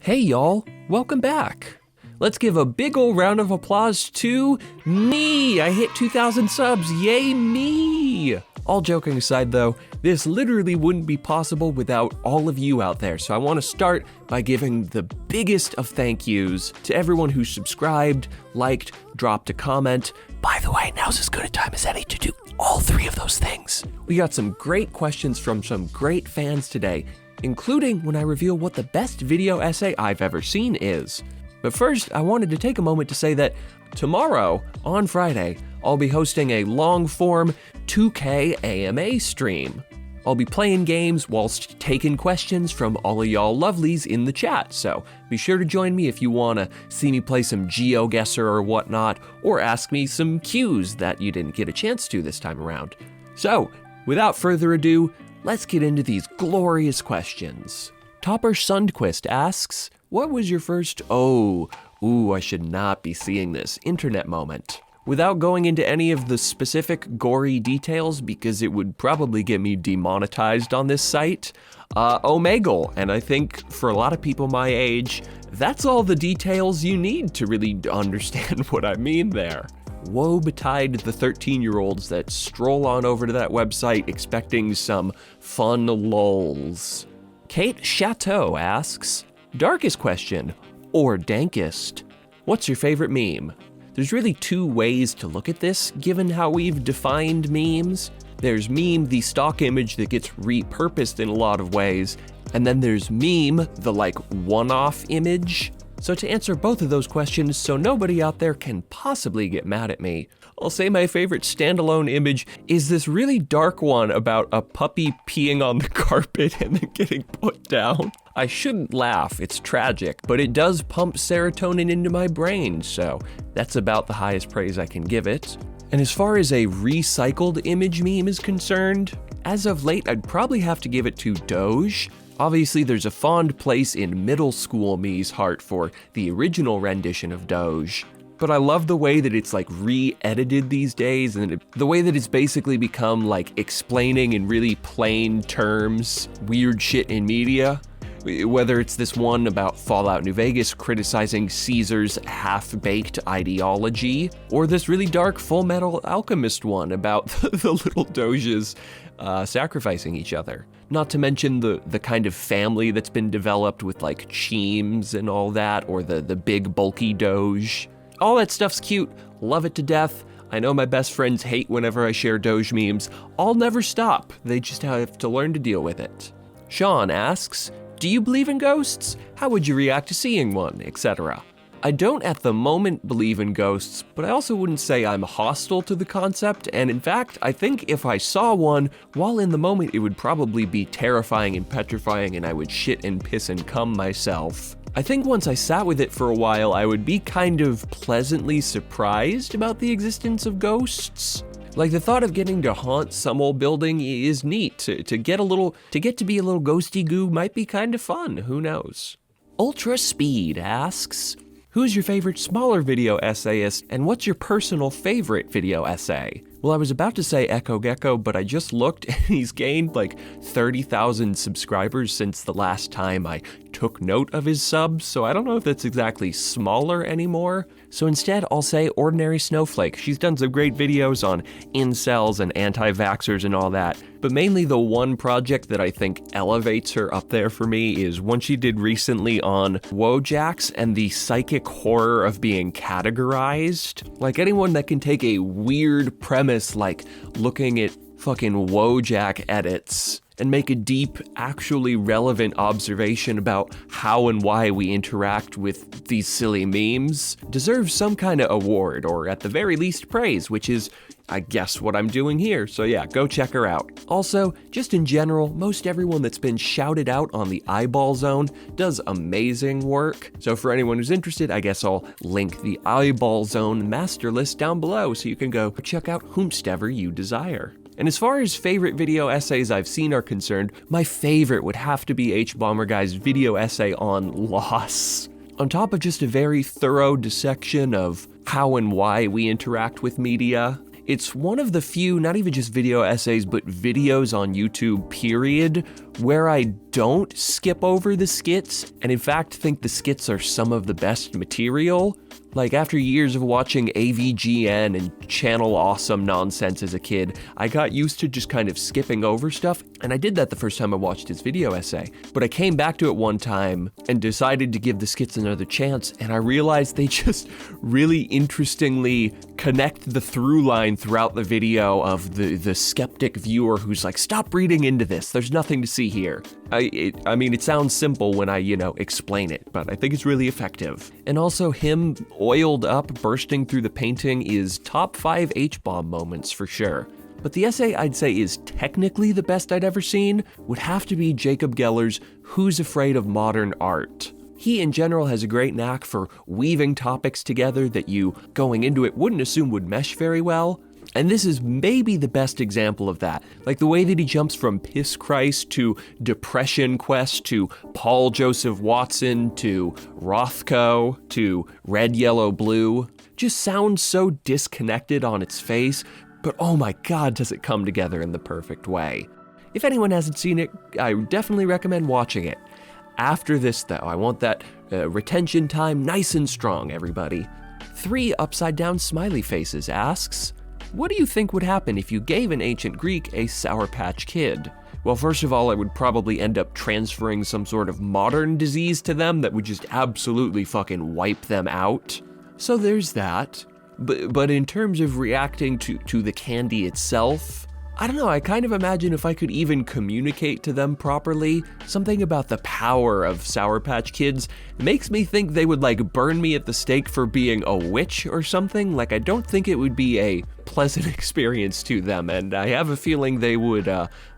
Hey y'all, welcome back. Let's give a big ol' round of applause to me. I hit 2,000 subs, yay me. All joking aside though, this literally wouldn't be possible without all of you out there. So I want to start by giving the biggest of thank yous to everyone who subscribed, liked, dropped a comment. By the way, now's as good a time as any to do all three of those things. We got some great questions from some great fans today, including when I reveal what the best video essay I've ever seen is. But first, I wanted to take a moment to say that tomorrow, on Friday, I'll be hosting a long-form 2K AMA stream. I'll be playing games whilst taking questions from all of y'all lovelies in the chat, so be sure to join me if you want to see me play some GeoGuessr or whatnot, or ask me some cues that you didn't get a chance to this time around. So, without further ado, let's get into these glorious questions. Topper Sundquist asks, what was your first, I should not be seeing this, internet moment? Without going into any of the specific gory details, because it would probably get me demonetized on this site, Omegle, and I think for a lot of people my age, that's all the details you need to really understand what I mean there. Woe betide the 13-year-olds that stroll on over to that website expecting some fun lulz. Kate Chateau asks, darkest question, or dankest, what's your favorite meme? There's really two ways to look at this, given how we've defined memes. There's meme, the stock image that gets repurposed in a lot of ways, and then there's meme, the one-off image. So to answer both of those questions so nobody out there can possibly get mad at me, I'll say my favorite standalone image is this really dark one about a puppy peeing on the carpet and then getting put down. I shouldn't laugh, it's tragic, but it does pump serotonin into my brain, so that's about the highest praise I can give it. And as far as a recycled image meme is concerned, as of late I'd probably have to give it to Doge. Obviously, there's a fond place in middle school me's heart for the original rendition of Doge, but I love the way that it's re-edited these days, and the way that it's basically become explaining in really plain terms weird shit in media. Whether it's this one about Fallout New Vegas criticizing Caesar's half-baked ideology, or this really dark Full Metal Alchemist one about the little Doges sacrificing each other. Not to mention the kind of family that's been developed with Cheems and all that, or the big bulky Doge. All that stuff's cute, love it to death. I know my best friends hate whenever I share Doge memes. I'll never stop, they just have to learn to deal with it. Sean asks, do you believe in ghosts? How would you react to seeing one, etc.? I don't at the moment believe in ghosts, but I also wouldn't say I'm hostile to the concept, and in fact, I think if I saw one, while in the moment it would probably be terrifying and petrifying and I would shit and piss and cum myself. I think once I sat with it for a while, I would be kind of pleasantly surprised about the existence of ghosts. The thought of getting to haunt some old building is neat. To get to be a little ghosty goo might be kind of fun, who knows? Ultra Speed asks, who's your favorite smaller video essayist, and what's your personal favorite video essay? Well, I was about to say Echo Gecko, but I just looked and he's gained 30,000 subscribers since the last time I took note of his subs, so I don't know if that's exactly smaller anymore. So instead, I'll say Ordinary Snowflake. She's done some great videos on incels and anti-vaxxers and all that, but mainly the one project that I think elevates her up there for me is one she did recently on Wojaks and the psychic horror of being categorized. Anyone that can take a weird premise looking at fucking Wojak edits and make a deep, actually relevant observation about how and why we interact with these silly memes deserves some kind of award, or at the very least praise, which is, I guess, what I'm doing here. So yeah, go check her out. Also, just in general, most everyone that's been shouted out on the Eyeball Zone does amazing work. So for anyone who's interested, I guess I'll link the Eyeball Zone master list down below so you can go check out whomstever you desire. And as far as favorite video essays I've seen are concerned, my favorite would have to be H-Bomber-Guy's video essay on loss. On top of just a very thorough dissection of how and why we interact with media, It's one of the few, not even just video essays, but videos on YouTube, period, where I don't skip over the skits, and in fact think the skits are some of the best material. Like, after years of watching AVGN and Channel Awesome nonsense as a kid, I got used to just kind of skipping over stuff, and I did that the first time I watched his video essay. But I came back to it one time and decided to give the skits another chance, and I realized they just really interestingly connect the through line throughout the video of the skeptic viewer who's like, stop reading into this, there's nothing to see here. I mean, it sounds simple when I, explain it, but I think it's really effective. And also him oiled up bursting through the painting is top 5 H-bomb moments for sure. But the essay I'd say is technically the best I'd ever seen would have to be Jacob Geller's Who's Afraid of Modern Art. He in general has a great knack for weaving topics together that you, going into it, wouldn't assume would mesh very well. And this is maybe the best example of that. Like the way that he jumps from Piss Christ to Depression Quest to Paul Joseph Watson to Rothko to Red, Yellow, Blue just sounds so disconnected on its face, but oh my god, does it come together in the perfect way. If anyone hasn't seen it, I definitely recommend watching it. After this though, I want that retention time nice and strong, everybody. 3 Upside Down Smiley Faces asks, what do you think would happen if you gave an ancient Greek a Sour Patch Kid? Well, first of all, I would probably end up transferring some sort of modern disease to them that would just absolutely fucking wipe them out. So there's that. But in terms of reacting to the candy itself, I don't know, I kind of imagine if I could even communicate to them properly, something about the power of Sour Patch Kids makes me think they would like burn me at the stake for being a witch or something. Like, I don't think it would be a pleasant experience to them, and I have a feeling they would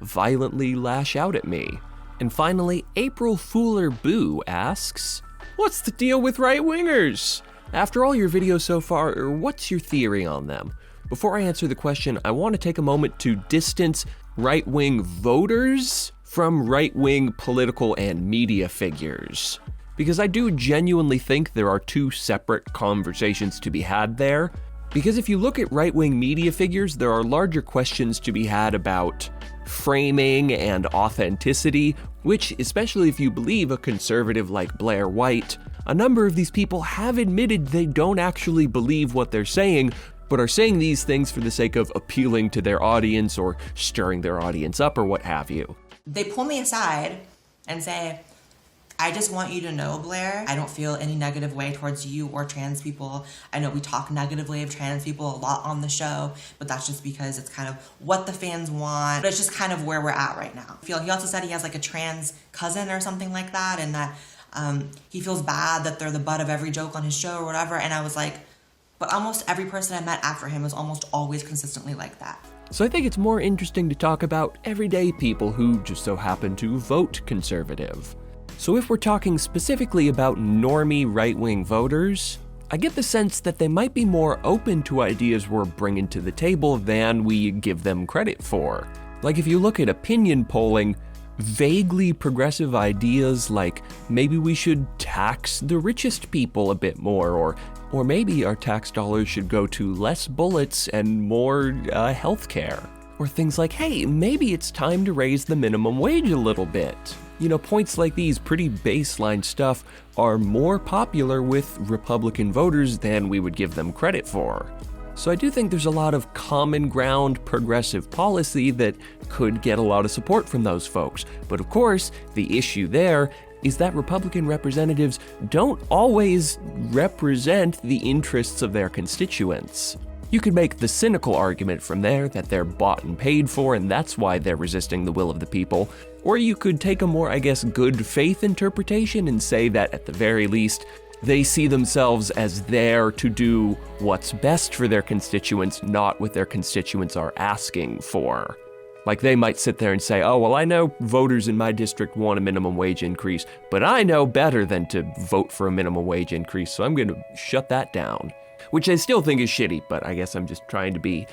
violently lash out at me. And finally, April Fooler Boo asks, what's the deal with right-wingers? After all your videos so far, what's your theory on them? Before I answer the question, I want to take a moment to distance right-wing voters from right-wing political and media figures. Because I do genuinely think there are 2 separate conversations to be had there. Because if you look at right-wing media figures, there are larger questions to be had about framing and authenticity, which, especially if you believe a conservative like Blair White, a number of these people have admitted they don't actually believe what they're saying, but are saying these things for the sake of appealing to their audience or stirring their audience up or what have you. They pull me aside and say, I just want you to know, Blair, I don't feel any negative way towards you or trans people. I know we talk negatively of trans people a lot on the show, but that's just because it's kind of what the fans want. But it's just kind of where we're at right now. He also said he has like a trans cousin or something like that, and that he feels bad that they're the butt of every joke on his show or whatever. And I was like, but almost every person I met after him was almost always consistently like that. So I think it's more interesting to talk about everyday people who just so happen to vote conservative. So if we're talking specifically about normie right-wing voters, I get the sense that they might be more open to ideas we're bringing to the table than we give them credit for. Like if you look at opinion polling, vaguely progressive ideas like maybe we should tax the richest people a bit more, or maybe our tax dollars should go to less bullets and more healthcare. Or things like, hey, maybe it's time to raise the minimum wage a little bit. Points like these, pretty baseline stuff, are more popular with Republican voters than we would give them credit for. So I do think there's a lot of common ground progressive policy that could get a lot of support from those folks. But of course, the issue there is that Republican representatives don't always represent the interests of their constituents. You could make the cynical argument from there that they're bought and paid for and that's why they're resisting the will of the people. Or you could take a more, good faith interpretation and say that at the very least, they see themselves as there to do what's best for their constituents, not what their constituents are asking for. Like they might sit there and say, oh, well, I know voters in my district want a minimum wage increase, but I know better than to vote for a minimum wage increase, so I'm going to shut that down. Which I still think is shitty, but I guess I'm just trying to be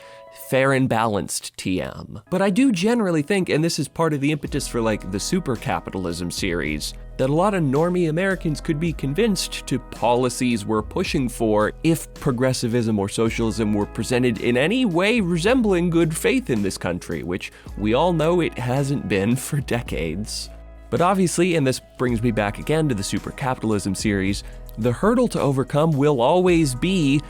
fair and balanced TM. But I do generally think, and this is part of the impetus for like the super capitalism series, that a lot of normie Americans could be convinced to policies we're pushing for if progressivism or socialism were presented in any way resembling good faith in this country, which we all know it hasn't been for decades. But obviously, and this brings me back again to the super capitalism series, the hurdle to overcome will always be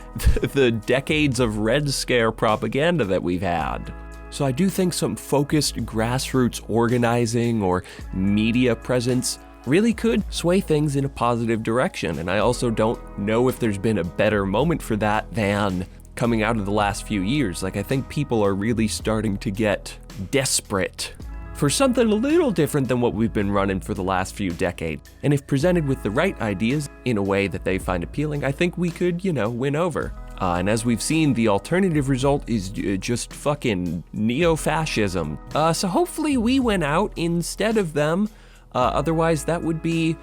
the decades of Red Scare propaganda that we've had. So I do think some focused grassroots organizing or media presence really could sway things in a positive direction. And I also don't know if there's been a better moment for that than coming out of the last few years. Like, I think people are really starting to get desperate for something a little different than what we've been running for the last few decades. And if presented with the right ideas in a way that they find appealing, I think we could, win over. And as we've seen, the alternative result is just fucking neo-fascism. So hopefully we win out instead of them. Otherwise, that would be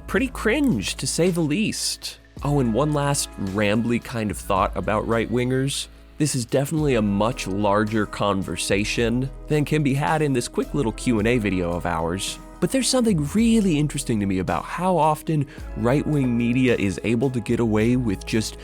pretty cringe, to say the least. Oh, and one last rambly kind of thought about right-wingers. This is definitely a much larger conversation than can be had in this quick little Q&A video of ours. But there's something really interesting to me about how often right-wing media is able to get away with just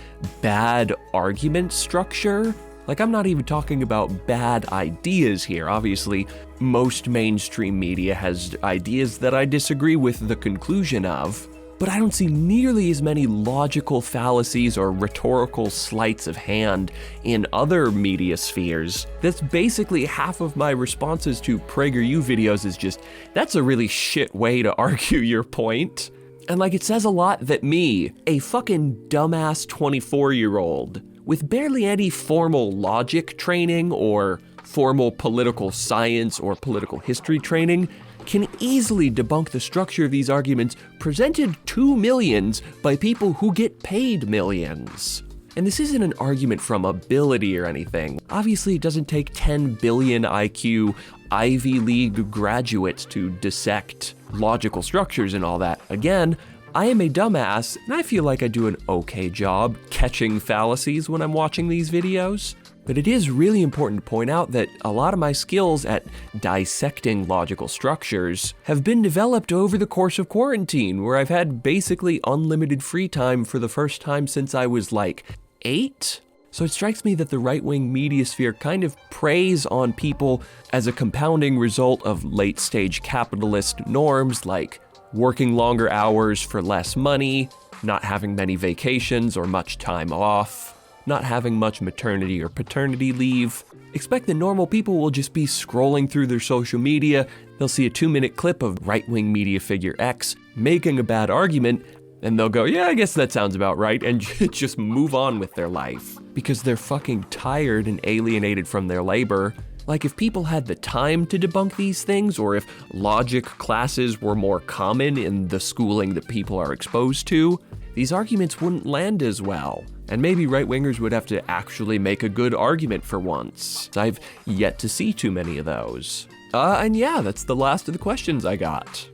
bad argument structure. Like, I'm not even talking about bad ideas here. Obviously, most mainstream media has ideas that I disagree with the conclusion of, but I don't see nearly as many logical fallacies or rhetorical sleights of hand in other media spheres. That's basically half of my responses to PragerU videos is just, that's a really shit way to argue your point. And like, it says a lot that me, a fucking dumbass 24-year-old, with barely any formal logic training or formal political science or political history training, can easily debunk the structure of these arguments presented to millions by people who get paid millions. And this isn't an argument from ability or anything. Obviously, it doesn't take 10 billion IQ Ivy League graduates to dissect logical structures and all that. Again, I am a dumbass, and I feel like I do an okay job catching fallacies when I'm watching these videos. But it is really important to point out that a lot of my skills at dissecting logical structures have been developed over the course of quarantine, where I've had basically unlimited free time for the first time since I was like 8. So it strikes me that the right-wing media sphere kind of preys on people as a compounding result of late-stage capitalist norms like working longer hours for less money, not having many vacations or much time off, not having much maternity or paternity leave. Expect that normal people will just be scrolling through their social media, they'll see a 2-minute clip of right-wing media figure X making a bad argument, and they'll go, yeah, I guess that sounds about right, and just move on with their life. Because they're fucking tired and alienated from their labor. Like, if people had the time to debunk these things, or if logic classes were more common in the schooling that people are exposed to, these arguments wouldn't land as well. And maybe right-wingers would have to actually make a good argument for once. I've yet to see too many of those. And yeah, that's the last of the questions I got.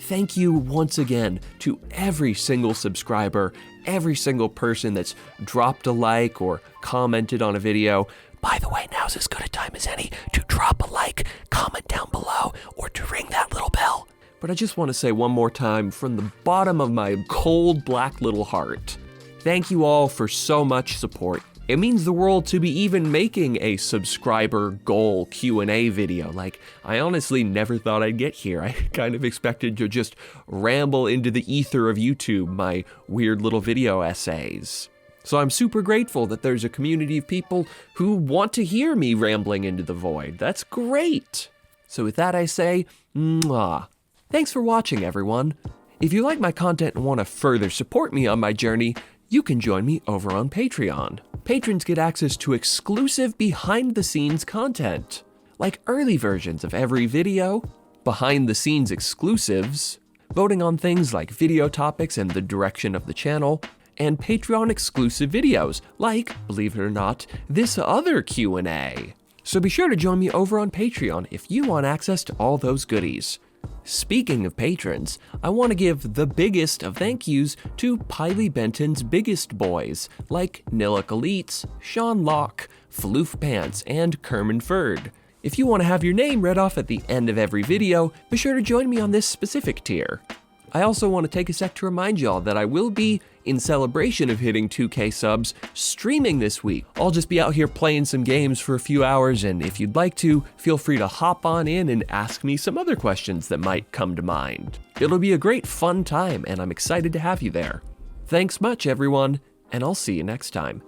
Thank you once again to every single subscriber, every single person that's dropped a like or commented on a video. By the way, now's as good a time as any to drop a like, comment down below, or to ring that little bell. But I just want to say one more time from the bottom of my cold black little heart, thank you all for so much support. It means the world to be even making a subscriber goal Q&A video. Like, I honestly never thought I'd get here. I kind of expected to just ramble into the ether of YouTube, my weird little video essays. So I'm super grateful that there's a community of people who want to hear me rambling into the void. That's great. So with that I say, mwah. Thanks for watching, everyone. If you like my content and want to further support me on my journey, you can join me over on Patreon. Patrons get access to exclusive behind-the-scenes content, like early versions of every video, behind-the-scenes exclusives, voting on things like video topics and the direction of the channel, and Patreon-exclusive videos, like, believe it or not, this other Q&A. So be sure to join me over on Patreon if you want access to all those goodies. Speaking of patrons, I want to give the biggest of thank yous to Piley Benton's biggest boys, like Nillik Elites, Sean Locke, Floof Pants, and Kerman Ferd. If you want to have your name read off at the end of every video, be sure to join me on this specific tier. I also want to take a sec to remind y'all that I will be, in celebration of hitting 2K subs, streaming this week. I'll just be out here playing some games for a few hours, and if you'd like to, feel free to hop on in and ask me some other questions that might come to mind. It'll be a great fun time, and I'm excited to have you there. Thanks much, everyone, and I'll see you next time.